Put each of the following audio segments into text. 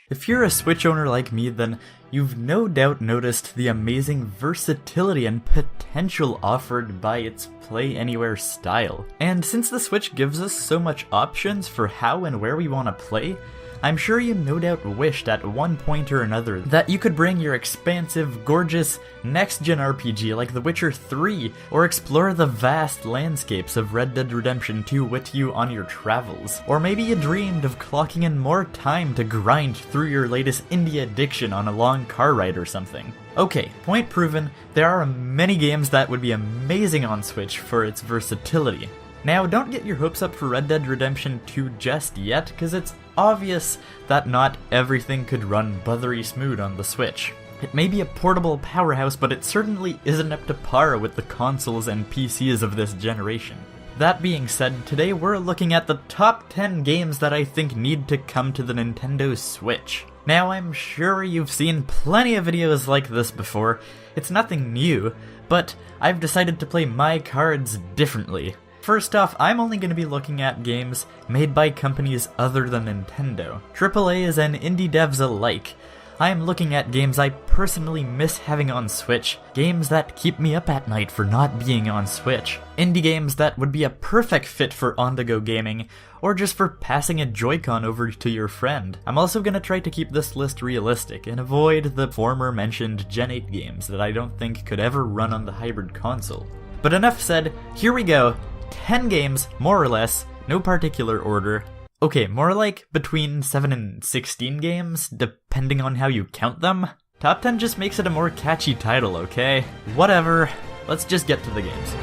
If you're a Switch owner like me, then you've no doubt noticed the amazing versatility and potential offered by its Play Anywhere style. And since the Switch gives us so much options for how and where we want to play, I'm sure you no doubt wished at one point or another that you could bring your expansive, gorgeous, next-gen RPG like The Witcher 3, or explore the vast landscapes of Red Dead Redemption 2 with you on your travels. Or maybe you dreamed of clocking in more time to grind through your latest indie addiction on a long car ride or something. Okay, point proven, there are many games that would be amazing on Switch for its versatility. Now, don't get your hopes up for Red Dead Redemption 2 just yet, because it's obvious that not everything could run buttery smooth on the Switch. It may be a portable powerhouse, but it certainly isn't up to par with the consoles and PCs of this generation. That being said, today we're looking at the top 10 games that I think need to come to the Nintendo Switch. Now, I'm sure you've seen plenty of videos like this before. It's nothing new, but I've decided to play my cards differently. First off, I'm only going to be looking at games made by companies other than Nintendo, AAAs and indie devs alike. I am looking at games I personally miss having on Switch, games that keep me up at night for not being on Switch, indie games that would be a perfect fit for on-the-go gaming, or just for passing a Joy-Con over to your friend. I'm also going to try to keep this list realistic and avoid the former mentioned Gen 8 games that I don't think could ever run on the hybrid console. But enough said, here we go. 10 games, more or less, no particular order. Okay, more like between 7 and 16 games, depending on how you count them. Top 10 just makes it a more catchy title, okay? Whatever, let's just get to the games.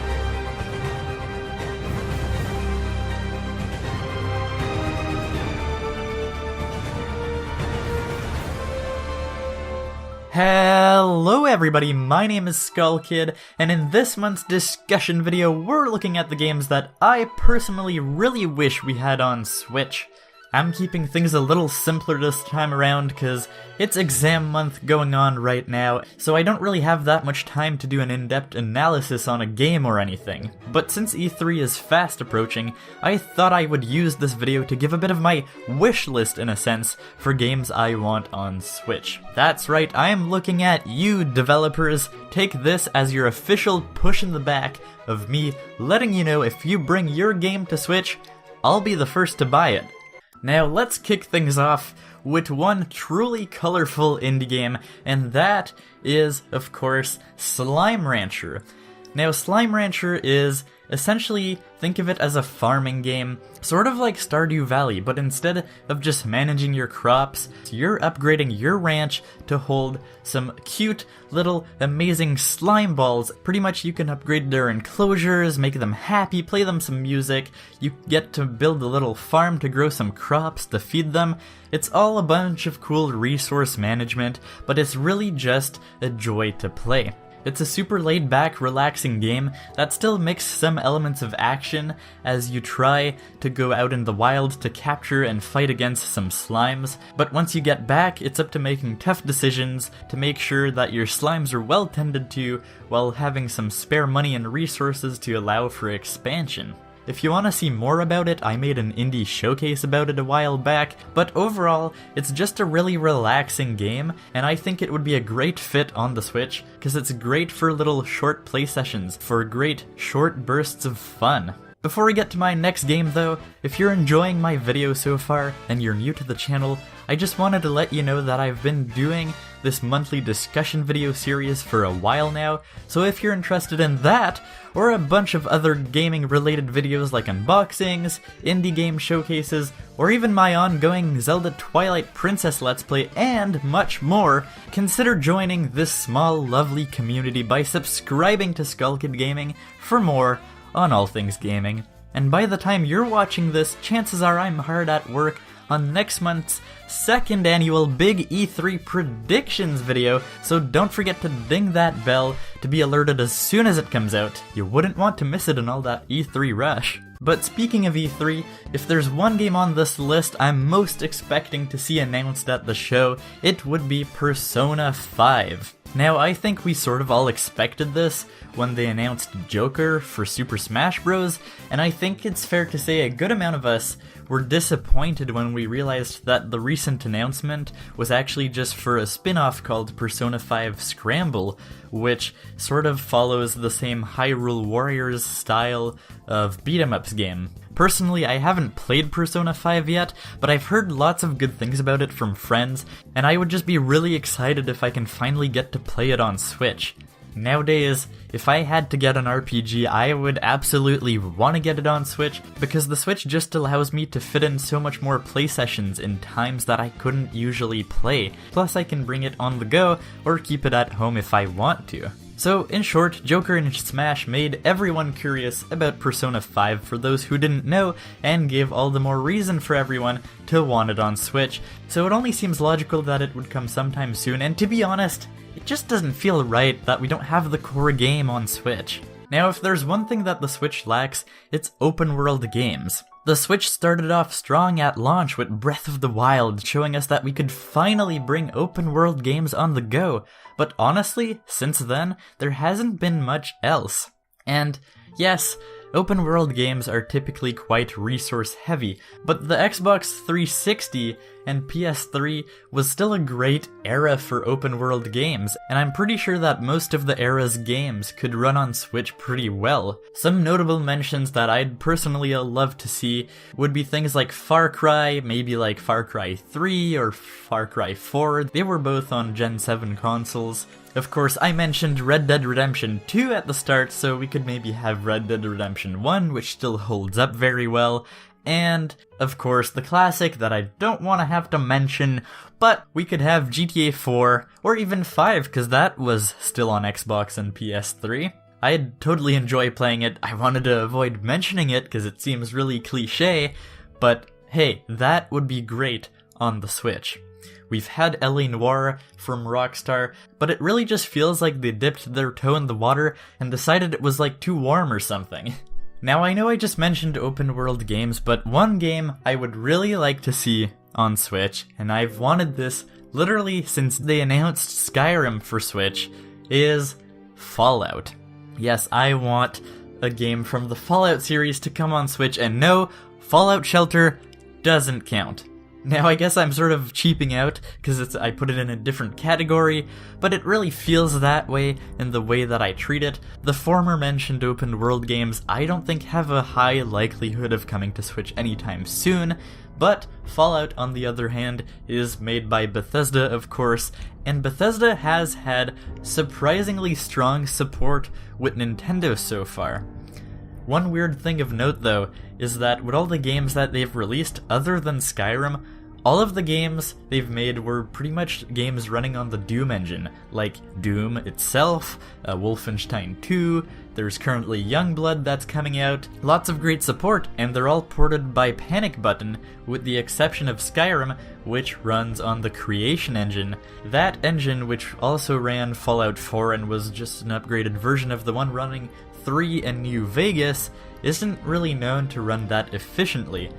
Hello everybody, my name is Skullkid, and in this month's discussion video, we're looking at the games that I personally really wish we had on Switch. I'm keeping things a little simpler this time around because it's exam month going on right now, so I don't really have that much time to do an in-depth analysis on a game or anything. But since E3 is fast approaching, I thought I would use this video to give a bit of my wish list in a sense for games I want on Switch. That's right, I am looking at you developers. Take this as your official push in the back of me letting you know if you bring your game to Switch, I'll be the first to buy it. Now let's kick things off with one truly colorful indie game, and that is, of course, Slime Rancher. Now Slime Rancher is essentially, think of it as a farming game, sort of like Stardew Valley, but instead of just managing your crops, you're upgrading your ranch to hold some cute little amazing slime balls. Pretty much you can upgrade their enclosures, make them happy, play them some music, you get to build a little farm to grow some crops to feed them. It's all a bunch of cool resource management, but it's really just a joy to play. It's a super laid-back, relaxing game that still makes some elements of action as you try to go out in the wild to capture and fight against some slimes, but once you get back, it's up to making tough decisions to make sure that your slimes are well tended to while having some spare money and resources to allow for expansion. If you want to see more about it, I made an indie showcase about it a while back, but overall, it's just a really relaxing game, and I think it would be a great fit on the Switch, because it's great for little short play sessions, for great short bursts of fun. Before we get to my next game though, if you're enjoying my video so far, and you're new to the channel, I just wanted to let you know that I've been doing this monthly discussion video series for a while now, so if you're interested in that, or a bunch of other gaming related videos like unboxings, indie game showcases, or even my ongoing Zelda Twilight Princess Let's Play and much more, consider joining this small lovely community by subscribing to Skullkid Gaming for more on all things gaming. And by the time you're watching this, chances are I'm hard at work on next month's second annual Big E3 predictions video, so don't forget to ding that bell to be alerted as soon as it comes out. You wouldn't want to miss it in all that E3 rush. But speaking of E3, if there's one game on this list I'm most expecting to see announced at the show, it would be Persona 5. Now, I think we sort of all expected this when they announced Joker for Super Smash Bros., and I think it's fair to say a good amount of us were disappointed when we realized that the recent announcement was actually just for a spin-off called Persona 5 Scramble, which sort of follows the same Hyrule Warriors style of beat-em-ups game. Personally, I haven't played Persona 5 yet, but I've heard lots of good things about it from friends, and I would just be really excited if I can finally get to play it on Switch. Nowadays, if I had to get an RPG, I would absolutely want to get it on Switch, because the Switch just allows me to fit in so much more play sessions in times that I couldn't usually play. Plus I can bring it on the go, or keep it at home if I want to. So, in short, Joker and Smash made everyone curious about Persona 5 for those who didn't know, and gave all the more reason for everyone to want it on Switch, so it only seems logical that it would come sometime soon, and to be honest, it just doesn't feel right that we don't have the core game on Switch. Now, if there's one thing that the Switch lacks, it's open world games. The Switch started off strong at launch with Breath of the Wild, showing us that we could finally bring open world games on the go, but honestly, since then, there hasn't been much else. And yes, open world games are typically quite resource heavy, but the Xbox 360 and PS3 was still a great era for open world games, and I'm pretty sure that most of the era's games could run on Switch pretty well. Some notable mentions that I'd personally love to see would be things like Far Cry, maybe like Far Cry 3 or Far Cry 4, they were both on Gen 7 consoles. Of course, I mentioned Red Dead Redemption 2 at the start, so we could maybe have Red Dead Redemption 1, which still holds up very well. And, of course, the classic that I don't want to have to mention, but we could have GTA 4, or even 5, because that was still on Xbox and PS3. I'd totally enjoy playing it. I wanted to avoid mentioning it, because it seems really cliché, but hey, that would be great on the Switch. We've had LA Noire from Rockstar, but it really just feels like they dipped their toe in the water and decided it was like too warm or something. Now, I know I just mentioned open world games, but one game I would really like to see on Switch, and I've wanted this literally since they announced Skyrim for Switch, is Fallout. Yes, I want a game from the Fallout series to come on Switch, and no, Fallout Shelter doesn't count. Now, I guess I'm sort of cheaping out, because I put it in a different category, but it really feels that way in the way that I treat it. The former mentioned open world games I don't think have a high likelihood of coming to Switch anytime soon, but Fallout, on the other hand, is made by Bethesda, of course, and Bethesda has had surprisingly strong support with Nintendo so far. One weird thing of note, though, is that with all the games that they've released, other than Skyrim, all of the games they've made were pretty much games running on the Doom engine, like Doom itself, Wolfenstein 2, there's currently Youngblood that's coming out, lots of great support, and they're all ported by Panic Button, with the exception of Skyrim, which runs on the Creation engine. That engine, which also ran Fallout 4 and was just an upgraded version of the one running 3 and New Vegas, isn't really known to run that efficiently.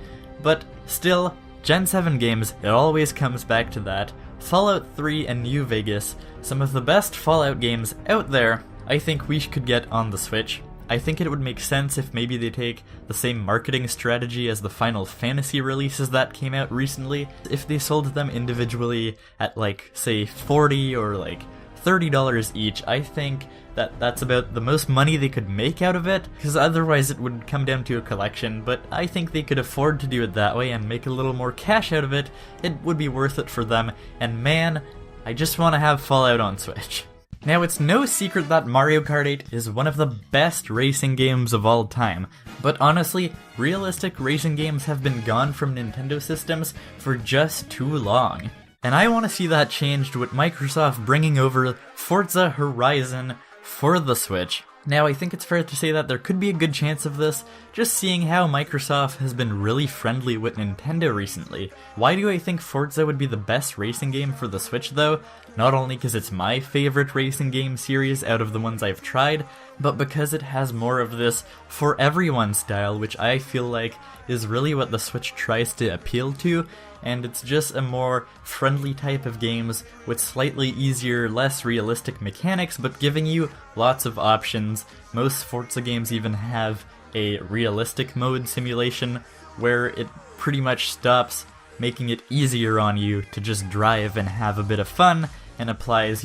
But still, Gen 7 games, it always comes back to that. Fallout 3 and New Vegas, some of the best Fallout games out there, I think we could get on the Switch. I think it would make sense if maybe they take the same marketing strategy as the Final Fantasy releases that came out recently. If they sold them individually at like, say, $40 or like $30 each, I think that's about the most money they could make out of it, because otherwise it would come down to a collection, but I think they could afford to do it that way and make a little more cash out of it. It would be worth it for them, and man, I just want to have Fallout on Switch. Now, it's no secret that Mario Kart 8 is one of the best racing games of all time, but honestly, realistic racing games have been gone from Nintendo systems for just too long. And I want to see that changed with Microsoft bringing over Forza Horizon for the Switch. Now, I think it's fair to say that there could be a good chance of this, just seeing how Microsoft has been really friendly with Nintendo recently. Why do I think Forza would be the best racing game for the Switch though? Not only because it's my favorite racing game series out of the ones I've tried, but because it has more of this for everyone style, which I feel like is really what the Switch tries to appeal to, and it's just a more friendly type of games with slightly easier, less realistic mechanics, but giving you lots of options. Most Forza games even have a realistic mode simulation where it pretty much stops making it easier on you to just drive and have a bit of fun, and applies,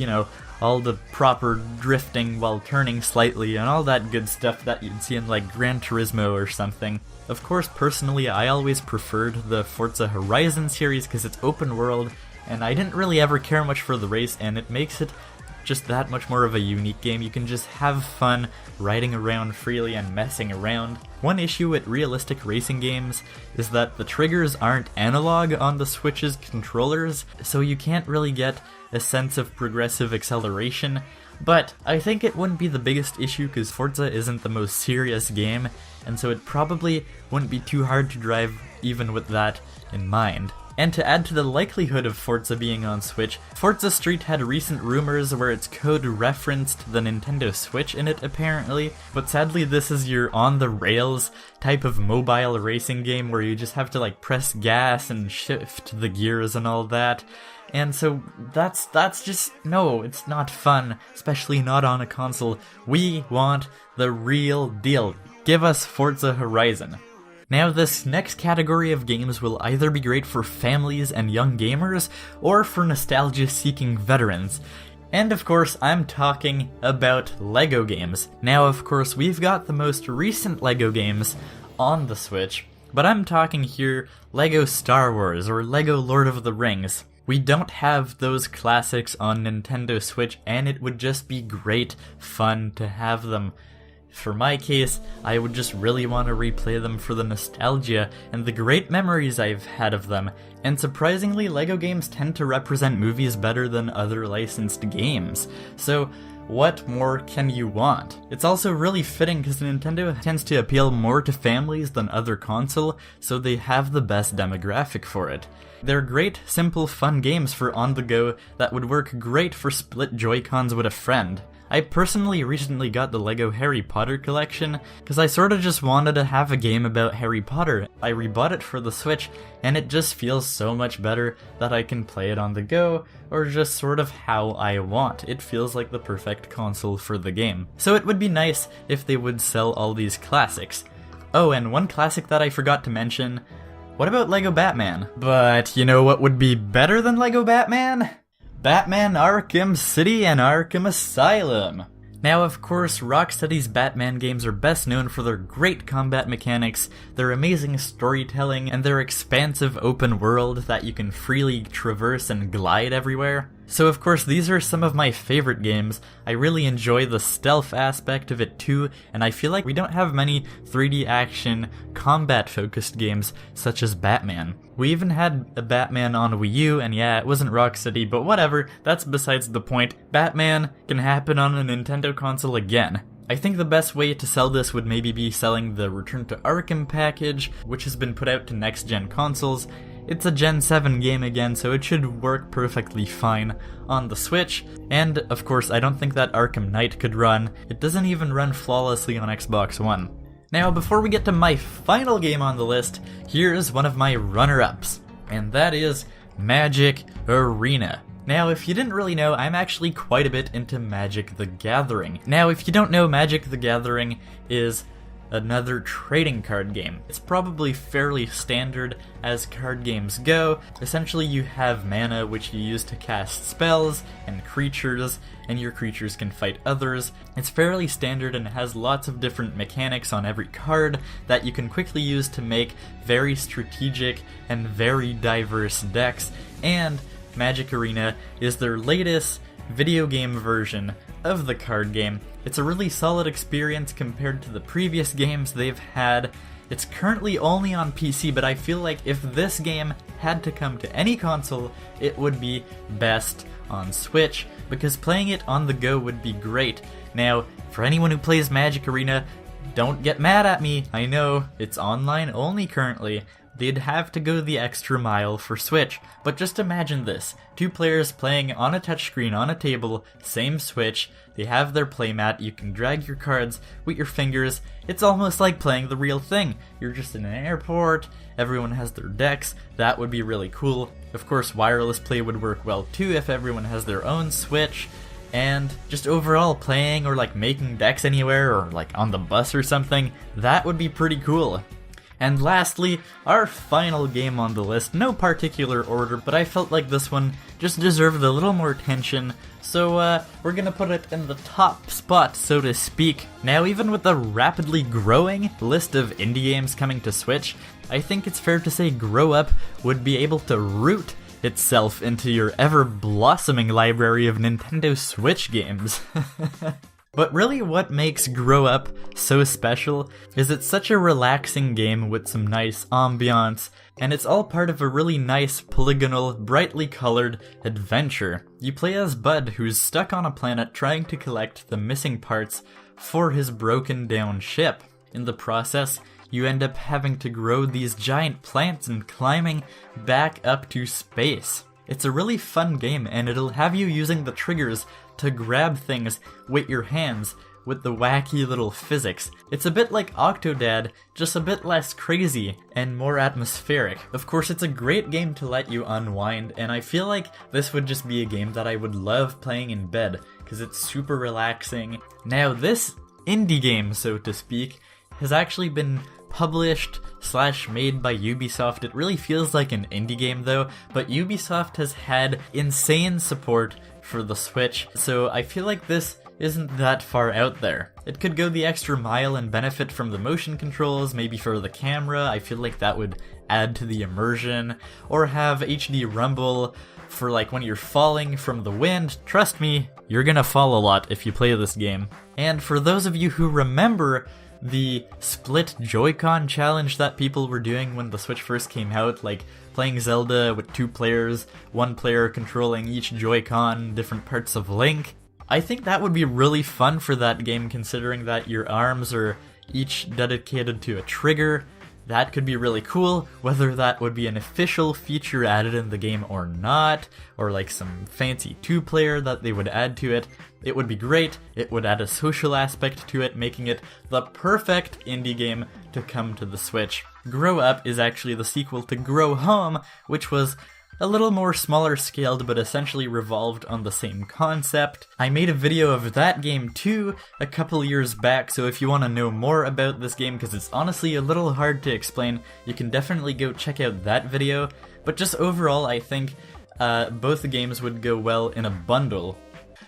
all the proper drifting while turning slightly and all that good stuff that you'd see in like Gran Turismo or something. Of course, personally, I always preferred the Forza Horizon series because it's open world, and I didn't really ever care much for the race, and it makes it just that much more of a unique game. You can just have fun riding around freely and messing around. One issue with realistic racing games is that the triggers aren't analog on the Switch's controllers, so you can't really get a sense of progressive acceleration, but I think it wouldn't be the biggest issue because Forza isn't the most serious game, and so it probably wouldn't be too hard to drive even with that in mind. And to add to the likelihood of Forza being on Switch, Forza Street had recent rumors where its code referenced the Nintendo Switch in it apparently, but sadly this is your on-the-rails type of mobile racing game where you just have to like press gas and shift the gears and all that. And so that's just, no, it's not fun, especially not on a console. We want the real deal. Give us Forza Horizon. Now this next category of games will either be great for families and young gamers, or for nostalgia-seeking veterans. And of course, I'm talking about LEGO games. Now of course, we've got the most recent LEGO games on the Switch, but I'm talking here LEGO Star Wars or LEGO Lord of the Rings. We don't have those classics on Nintendo Switch, and it would just be great fun to have them. For my case, I would just really want to replay them for the nostalgia and the great memories I've had of them, and surprisingly, LEGO games tend to represent movies better than other licensed games. So, what more can you want? It's also really fitting because Nintendo tends to appeal more to families than other console, so they have the best demographic for it. They're great, simple, fun games for on-the-go that would work great for split Joy-Cons with a friend. I personally recently got the LEGO Harry Potter collection because I sorta just wanted to have a game about Harry Potter. I rebought it for the Switch, and it just feels so much better that I can play it on the go, or just sort of how I want. It feels like the perfect console for the game. So it would be nice if they would sell all these classics. Oh, and one classic that I forgot to mention, what about LEGO Batman? But you know what would be better than LEGO Batman? Batman Arkham City and Arkham Asylum. Now, of course, Rocksteady's Batman games are best known for their great combat mechanics, their amazing storytelling, and their expansive open world that you can freely traverse and glide everywhere. So of course these are some of my favorite games. I really enjoy the stealth aspect of it too, and I feel like we don't have many 3D action, combat-focused games such as Batman. We even had a Batman on Wii U, and yeah, it wasn't Rocksteady, but whatever, that's besides the point. Batman can happen on a Nintendo console again. I think the best way to sell this would maybe be selling the Return to Arkham package, which has been put out to next-gen consoles. It's a Gen 7 game again, so it should work perfectly fine on the Switch. And, of course, I don't think that Arkham Knight could run. It doesn't even run flawlessly on Xbox One. Now, before we get to my final game on the list, here's one of my runner-ups, and that is Magic Arena. Now, if you didn't really know, I'm actually quite a bit into Magic the Gathering. Now, if you don't know, Magic the Gathering is another trading card game. It's probably fairly standard as card games go. Essentially, you have mana which you use to cast spells and creatures, and your creatures can fight others. It's fairly standard and has lots of different mechanics on every card that you can quickly use to make very strategic and very diverse decks, and Magic Arena is their latest video game version of the card game. It's a really solid experience compared to the previous games they've had. It's currently only on PC, but I feel like if this game had to come to any console, it would be best on Switch, because playing it on the go would be great. Now, for anyone who plays Magic Arena, don't get mad at me. I know, it's online only currently, they'd have to go the extra mile for Switch. But just imagine this, 2 players playing on a touchscreen on a table, same Switch, they have their playmat, you can drag your cards with your fingers, it's almost like playing the real thing. You're just in an airport, everyone has their decks, that would be really cool. Of course, wireless play would work well too if everyone has their own Switch. And just overall playing or like making decks anywhere or like on the bus or something, that would be pretty cool. And lastly, our final game on the list, no particular order, but I felt like this one just deserved a little more attention, so we're gonna put it in the top spot, so to speak. Now, even with the rapidly growing list of indie games coming to Switch, I think it's fair to say Grow Up would be able to root itself into your ever-blossoming library of Nintendo Switch games. But really what makes Grow Up so special is it's such a relaxing game with some nice ambiance, and it's all part of a really nice, polygonal, brightly colored adventure. You play as Bud, who's stuck on a planet trying to collect the missing parts for his broken down ship. In the process, you end up having to grow these giant plants and climbing back up to space. It's a really fun game, and it'll have you using the triggers to grab things with your hands with the wacky little physics. It's a bit like Octodad, just a bit less crazy and more atmospheric. Of course, it's a great game to let you unwind, and I feel like this would just be a game that I would love playing in bed, because it's super relaxing. Now, this indie game, so to speak, has actually been published / made by Ubisoft. It really feels like an indie game though, but Ubisoft has had insane support for the Switch, so I feel like this isn't that far out there. It could go the extra mile and benefit from the motion controls, maybe for the camera, I feel like that would add to the immersion, or have HD rumble for like when you're falling from the wind. Trust me, you're gonna fall a lot if you play this game. And for those of you who remember the split Joy-Con challenge that people were doing when the Switch first came out, like playing Zelda with 2 players, 1 player controlling each Joy-Con, different parts of Link, I think that would be really fun for that game, considering that your arms are each dedicated to a trigger. That could be really cool, whether that would be an official feature added in the game or not, or like some fancy 2-player that they would add to it. It would be great, it would add a social aspect to it, making it the perfect indie game to come to the Switch. Grow Up is actually the sequel to Grow Home, which was a little more smaller scaled but essentially revolved on the same concept. I made a video of that game too a couple years back, so if you want to know more about this game, because it's honestly a little hard to explain, you can definitely go check out that video. But just overall, I think both the games would go well in a bundle.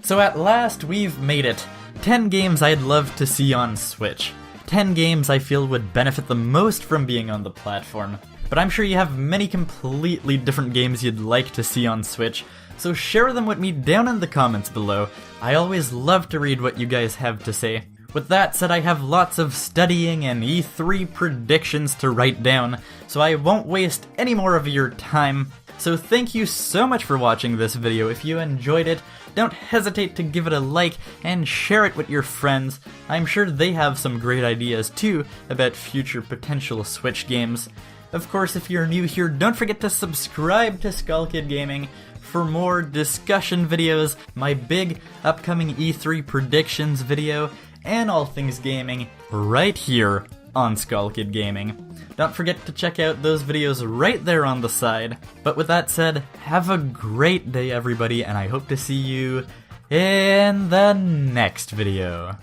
So at last, we've made it. 10 games I'd love to see on Switch. 10 games I feel would benefit the most from being on the platform. But I'm sure you have many completely different games you'd like to see on Switch, so share them with me down in the comments below. I always love to read what you guys have to say. With that said, I have lots of studying and E3 predictions to write down, so I won't waste any more of your time. So thank you so much for watching this video. If you enjoyed it, don't hesitate to give it a like and share it with your friends. I'm sure they have some great ideas too about future potential Switch games. Of course, if you're new here, don't forget to subscribe to Skullkid Gaming for more discussion videos, my big upcoming E3 predictions video, and all things gaming right here on Skullkid Gaming. Don't forget to check out those videos right there on the side. But with that said, have a great day everybody, and I hope to see you in the next video.